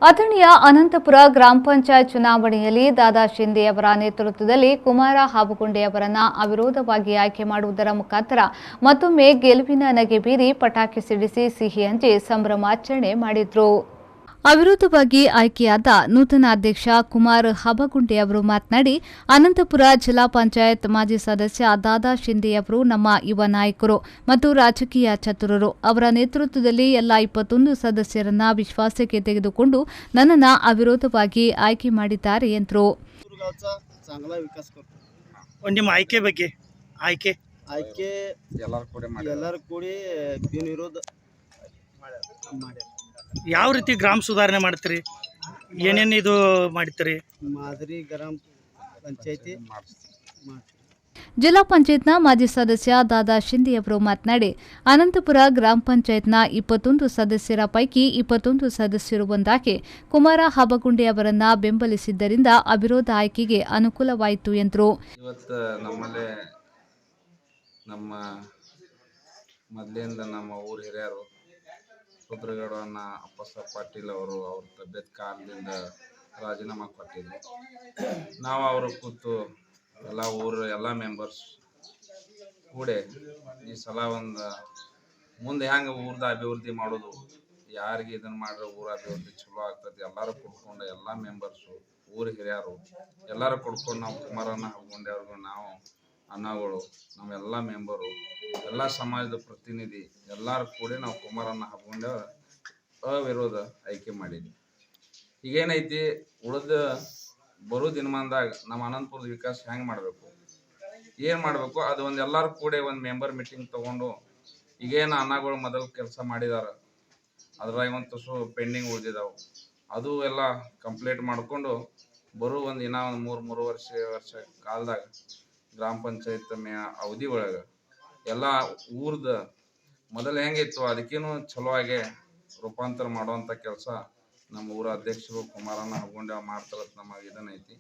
ಅಥಣಿಯ ಅನಂತಪುರ ಗ್ರಾಮ ಪಂಚಾಯತ್ ಚುನಾವಣೆಯಲ್ಲಿ ದಾದಾ ಶಿಂದೆ ಅವರ ನೇತೃತ್ವದಲ್ಲಿ ಕುಮಾರ ಹಾಬಗುಂಡೆ ಅವರನ್ನು ಅವಿರೋಧವಾಗಿ ಆಯ್ಕೆ ಮಾಡುವುದರ ಮುಖಾಂತರ ಮತ್ತೊಮ್ಮೆ ಗೆಲುವಿನ ನಗೆ ಬೀರಿ ಪಟಾಕಿ ಸಿಡಿಸಿ ಸಿಹಿ ಹಂಚಿ ಸಂಭ್ರಮಾಚರಣೆ ಮಾಡಿದರು. ಅವಿರೋಧವಾಗಿ ಆಯ್ಕೆಯಾದ ನೂತನ ಅಧ್ಯಕ್ಷ ಕುಮಾರ್ ಹಾಬಗುಂಡೆ ಅವರು ಮಾತನಾಡಿ, ಅನಂತಪುರ ಜಿಲ್ಲಾ ಪಂಚಾಯತ್ ಮಾಜಿ ಸದಸ್ಯ ದಾದಾ ಶಿಂದೆ ಅವರು ನಮ್ಮ ಯುವ ನಾಯಕರು ಮತ್ತು ರಾಜಕೀಯ ಚತುರರು. ಅವರ ನೇತೃತ್ವದಲ್ಲಿ ಎಲ್ಲ 21 ಸದಸ್ಯರನ್ನ ವಿಶ್ವಾಸಕ್ಕೆ ತೆಗೆದುಕೊಂಡು ನನ್ನನ್ನು ಅವಿರೋಧವಾಗಿ ಆಯ್ಕೆ ಮಾಡಿದ್ದಾರೆ ಎಂದರು. ನಿಮ್ಮ ಆಯ್ಕೆ ಬಗ್ಗೆ ಆಯ್ಕೆ ಎಲ್ಲರೂ ಕೂಡಿ ವಿರೋಧ ಯಾವ ರೀತಿ ಗ್ರಾಮ ಸುಧಾರಣೆ ಮಾಡ್ತೀರಿ? ಏನೇನು ಇದು ಮಾಡ್ತೀರಿ? ಮಾದರಿ ಗ್ರಾಮ ಪಂಚಾಯತಿ ಜಿಲ್ಲಾ ಪಂಚಾಯತ್ನ ಮಾಜಿ ಸದಸ್ಯ ದಾದಾ ಶಿಂದೆ ಅವರು ಮಾತನಾಡಿ, ಅನಂತಪುರ ಗ್ರಾಮ ಪಂಚಾಯತ್ನ 21 ಸದಸ್ಯರ ಪೈಕಿ 21 ಸದಸ್ಯರು ಒಂದಾಗಿ ಕುಮಾರ ಹಾಬಗುಂಡೆ ಅವರನ್ನ ಬೆಂಬಲಿಸಿದ್ದರಿಂದ ಅವಿರೋಧ ಆಯ್ಕೆಗೆ ಅನುಕೂಲವಾಯಿತು ಎಂದರು. ಇವತ್ತು ನಮ್ಮಲ್ಲೇ ನಮ್ಮ ಮೊದಲಿಂದ ನಮ್ಮ ಊರ ಹಿರಿಯರು ರುದ್ರಗೌಡನ ಅಪ್ಪಸ ಪಾಟೀಲ್ ಅವರು ಅವ್ರ ತಬ್ಯತ್ ಕಾರಣದಿಂದ ರಾಜೀನಾಮೆ ಕೊಟ್ಟಿದ್ರು. ನಾವು ಅವರು ಕೂತು ಎಲ್ಲ ಊರ ಎಲ್ಲ ಮೆಂಬರ್ಸ್ ಕೂಡೆ ಈ ಸಲ ಒಂದು ಮುಂದೆ ಹೆಂಗೆ ಊರ್ದ ಅಭಿವೃದ್ಧಿ ಮಾಡೋದು, ಯಾರಿಗೆ ಇದನ್ನು ಮಾಡಿದ್ರೆ ಊರ ಅಭಿವೃದ್ಧಿ ಚಲೋ ಆಗ್ತದೆ, ಎಲ್ಲರೂ ಕೊಡ್ಕೊಂಡು ಎಲ್ಲ ಮೆಂಬರ್ಸು ಊರ ಹಿರಿಯರು ಎಲ್ಲರೂ ಕೊಡ್ಕೊಂಡು ನಾವು ಕುಮಾರಣ್ಣ ಹಾಬಗುಂಡೆ ಅವ್ರಿಗೂ ನಾವು ಅನ್ನಗಳು ನಾವೆಲ್ಲ ಮೆಂಬರು ಎಲ್ಲ ಸಮಾಜದ ಪ್ರತಿನಿಧಿ ಎಲ್ಲರೂ ಕೂಡಿ ನಾವು ಕುಮಾರಣ್ಣ ಹಾಬಗುಂಡೆ ಅವಿರೋಧ ಆಯ್ಕೆ ಮಾಡಿದ್ವಿ. ಈಗೇನೈತಿ ಉಳಿದ ಬರೋ ದಿನಮಾನದಾಗ ನಮ್ಮ ಅನಂತಪುರದ ವಿಕಾಸ ಹೆಂಗೆ ಮಾಡಬೇಕು, ಏನು ಮಾಡಬೇಕು, ಅದು ಒಂದು ಎಲ್ಲರೂ ಕೂಡಿ ಒಂದು ಮೆಂಬರ್ ಮೀಟಿಂಗ್ ತೊಗೊಂಡು ಈಗೇನು ಅನ್ನಗಳು ಮೊದಲು ಕೆಲಸ ಮಾಡಿದಾರೆ ಅದ್ರಾಗ ಒಂದು ತುಸು ಪೆಂಡಿಂಗ್ ಉಳಿದಿದ್ದಾವೆ ಅದು ಎಲ್ಲ ಕಂಪ್ಲೀಟ್ ಮಾಡಿಕೊಂಡು ಬರೋ ಒಂದು ಇನ್ನೂ ಒಂದು 3 ವರ್ಷ ಕಾಲದಾಗ ಗ್ರಾಮ ಪಂಚಾಯತ್ ಅವಧಿ ಒಳಗೆ ಎಲ್ಲ ಊರ್ದ ಮೊದಲು ಹೆಂಗಿತ್ತು ಅದಕ್ಕೇನು ಚಲೋವಾಗಿ ರೂಪಾಂತರ ಮಾಡುವಂಥ ಕೆಲಸ ನಮ್ಮ ಊರ ಅಧ್ಯಕ್ಷರು ಕುಮಾರಣ್ಣ ಹಾಬಗುಂಡೆ ಮಾಡ್ತಾರ ನಮಗೆ ಇದನ್ನೈತಿ.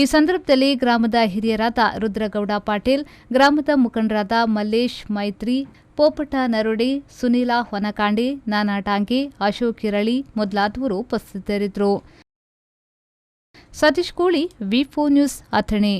ಈ ಸಂದರ್ಭದಲ್ಲಿ ಗ್ರಾಮದ ಹಿರಿಯರಾದ ರುದ್ರಗೌಡ ಪಾಟೀಲ್, ಗ್ರಾಮದ ಮುಖಂಡರಾದ ಮಲ್ಲೇಶ್ ಮೈತ್ರಿ, ಪೋಪಟ ನರೋಡಿ, ಸುನೀಲ ಹೊನಕಾಂಡಿ, ನಾನಾ ಟಾಂಗಿ, ಅಶೋಕ್ ಕಿರಳಿ ಮೊದಲಾದವರು ಉಪಸ್ಥಿತರಿದ್ದರು. ಸತೀಶ್ ಕೋಳಿ, ವಿ4 ನ್ಯೂಸ್, ಅಥಣಿ.